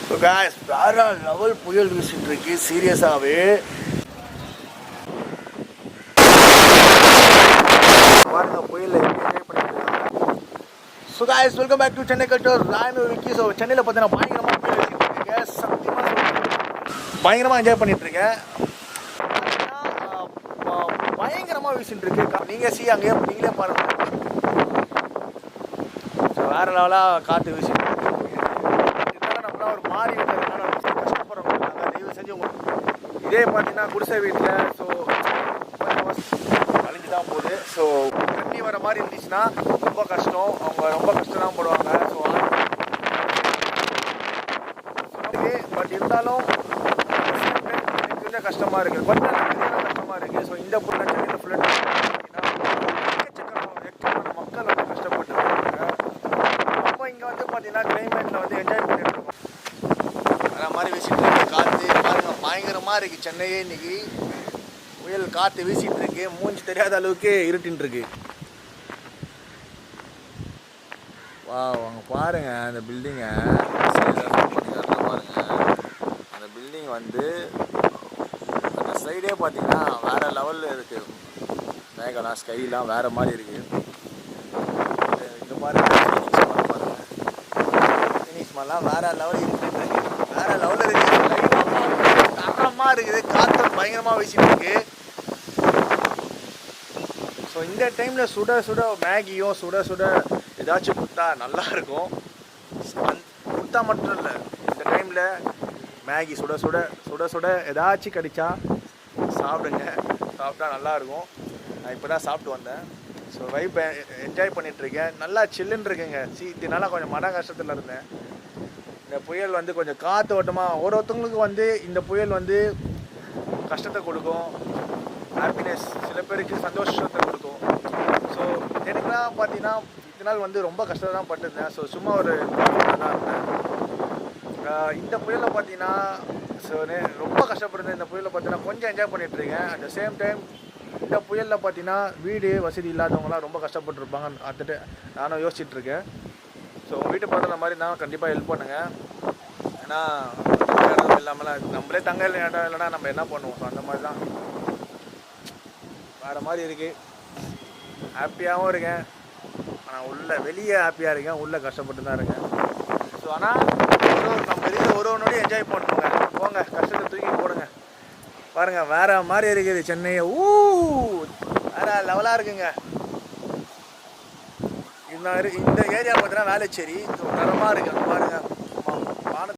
So guys வேற level புயல் வீசிட்டு இருக்கு சீரியஸாகவே. பாருங்க புயல் என்ஜாய் பண்ணிட்டு இருக்காங்க. So guys welcome back to Chennai culture. நான் விக்கி. ஸோ சென்னையில் பார்த்தீங்கன்னா பயங்கரமாக புயல் வீசிட்டு இருக்கீங்க. சத்தியமாக பயங்கரமாக என்ஜாய் பண்ணிட்டு இருக்கேன். பயங்கரமாக வீசிட்டு இருக்கு. நீங்கள் அங்கேயே நீங்களே பாருங்க. வேற லெவலாக காற்று வீசிட்டு இருக்கு. ஒரு மாறி இருக்கிறதுனால கஷ்டப்படுறவங்க தயவு செஞ்சு உங்களுக்கு இதே பார்த்தீங்கன்னா குடிசை வீட்டில் ஸோ அழிஞ்சு தான் போகுது. ஸோ தண்ணி வர மாதிரி இருந்துச்சுன்னா ரொம்ப கஷ்டம், அவங்க ரொம்ப கஷ்டம் தான் போடுவாங்க. ஸோ பட் இருந்தாலும் எனக்கு கொஞ்சம் கஷ்டமாக இருக்குது, கொஞ்சம் கஷ்டமாக இருக்குது. ஸோ இந்த சென்னையில் ஃபுல்லாக எக்கச்சக்கமான மக்கள் வந்து கஷ்டப்பட்டு இருக்காங்க. அப்போ இங்கே வந்து பார்த்தீங்கன்னா கிளைமேட்டில் வந்து என்ஜாய் பண்ணிட்டு இருக்கோம். வேற மாதிரி வீசிட்டு இருக்கு காற்று. பாருங்க பயங்கரமாக இருக்குது சென்னையே இன்னைக்கு. புயல் காற்று வீசிட்டு இருக்கு. மூஞ்சி தெரியாத அளவுக்கு இருட்டின்னு இருக்கு. வா அவங்க பாருங்க அந்த பில்டிங்கை பாருங்க. அந்த பில்டிங் வந்து அந்த சைடே பார்த்தீங்கன்னா வேற லெவலில் இருக்கு. மேகலாம் ஸ்கைலாம் வேற மாதிரி இருக்கு. இங்கே பாருங்க ஃபினிஷ் மலாம் வேற லெவல் இருக்கு. வேற லெவலில் இருக்குது. தரமாக இருக்குது. காற்று பயங்கரமாக வீசிட்டு இருக்கு. ஸோ இந்த டைமில் சுட சுட மேகியோ சுட சுட ஏதாச்சும் கொடுத்தா நல்லா இருக்கும். கொடுத்தா மட்டும் இல்லை, இந்த டைமில் மேகி சுட சுட சுட சுட ஏதாச்சும் கிடைச்சா சாப்பிடுங்க. சாப்பிட்டா நல்லாயிருக்கும். நான் இப்போ தான் சாப்பிட்டு வந்தேன். ஸோ வைப் என்ஜாய் பண்ணிகிட்ருக்கேன். நல்லா சில்லுன்னு இருக்குங்க. இதனால கொஞ்சம் மன கஷ்டத்தில் இருந்தேன். இந்த புயல் வந்து கொஞ்சம் காற்று ஓட்டமாக ஒருத்தவங்களுக்கு வந்து இந்த புயல் வந்து கஷ்டத்தை கொடுக்கும், ஹாப்பினஸ் சில பேருக்கு சந்தோஷத்தை கொடுக்கும். ஸோ எனக்குலாம் பார்த்தீங்கன்னா இத்தனை நாள் வந்து ரொம்ப கஷ்டத்தை தான் பட்டுருந்தேன். ஸோ சும்மா ஒரு தான் இருந்தேன். இந்த புயலில் பார்த்தீங்கன்னா ஸோ ரொம்ப கஷ்டப்படுறேன். இந்த புயலில் பார்த்தீங்கன்னா கொஞ்சம் என்ஜாய் பண்ணிகிட்ருக்கேன். அட் த சேம் டைம் இந்த புயலில் பார்த்தீங்கன்னா வீடு வசதி இல்லாதவங்களாம் ரொம்ப கஷ்டப்பட்டுருப்பாங்க. அடுத்துட்டு நானும் யோசிச்சுட்ருக்கேன். ஸோ உங்கள் வீட்டு பக்கத்தில் மாதிரி இருந்தாலும் கண்டிப்பாக ஹெல்ப் பண்ணுங்கள். ஏன்னா இடம் இல்லாமல் நம்மளே தங்க இடம் இல்லைன்னா நம்ம என்ன பண்ணுவோம். ஸோ அந்த மாதிரி தான் வேறு மாதிரி இருக்குது. ஹாப்பியாகவும் இருக்கேன், ஆனால் வெளியே ஹாப்பியாக இருக்கேன், உள்ளே கஷ்டப்பட்டு தான் இருக்கேன். ஸோ ஆனால் நம்ம இருக்கிற ஒருவனோடய என்ஜாய் பண்ணுவோங்க. போங்க கஷ்டத்தை தூக்கி போடுங்க. பாருங்கள் வேறு மாதிரி இருக்குது சென்னையை. வேறு லெவலாக இருக்குங்க. இந்த ஏரியா பார்த்தீங்கன்னா வேலைச்சேரி. ஸோ தரமாக இருக்குது. பாருங்கள்